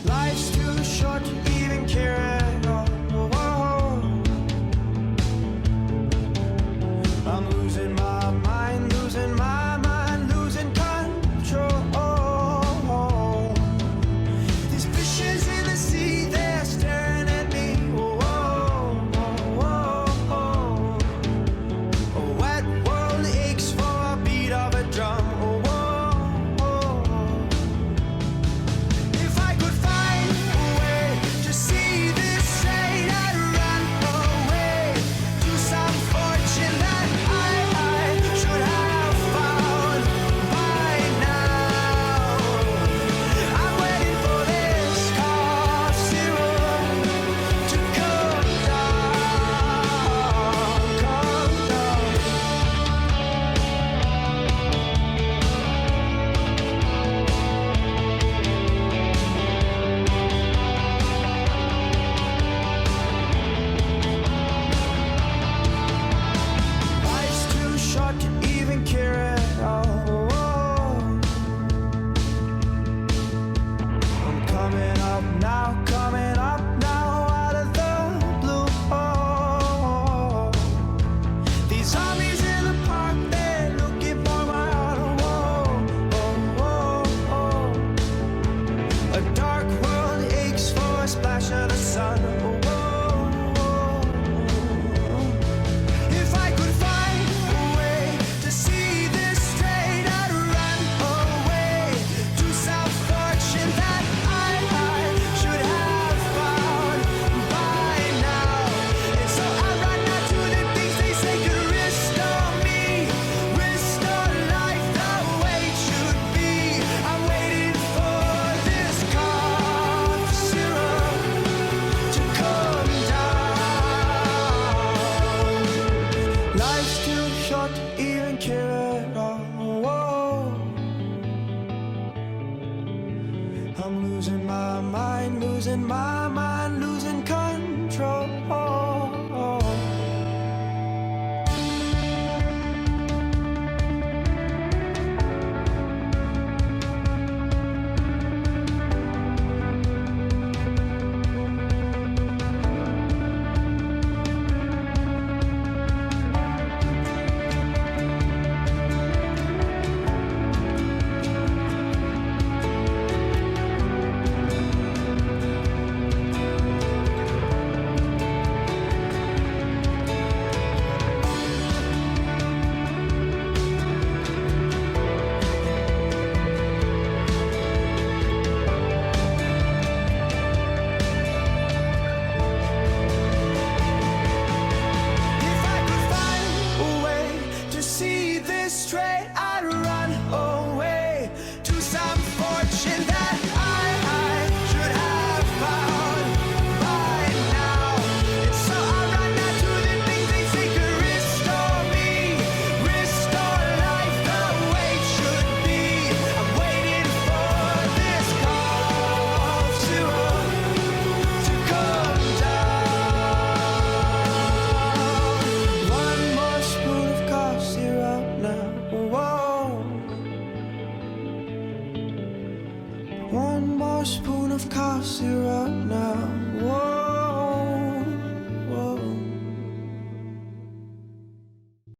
Life's too short to even care at all. I'm losing my mind, losing my mind, losing control. These fishes in the sea, they're staring at me. A wet world aches for a beat of a drum. If I could find a way to see this straight, I'd run away to some fortune that I should have found by now. I'm waiting for this cough syrup to come down, come down. Life's too short to even care at all. I'm coming up now, out of the blue. These zombies in the park, they're looking for my heart. A dark world aches for a splash of the sun. If I could find a way to see this straight, I'd run away to some fortune that I should have found by now. And so I run out to the things they say could restore me, restore life the way it should be. I'm waiting for this cough syrup to come down. Life's too short to even care at all. I'm losing my mind, losing control. If I could find a way to see this straight, I'd run away to some fortune that I should have found by now. And so I run out to the things they say could restore me, restore life the way it should be. I'm waiting for this cough syrup to come down. One more spoon of cough syrup now. One more spoon of cough syrup now.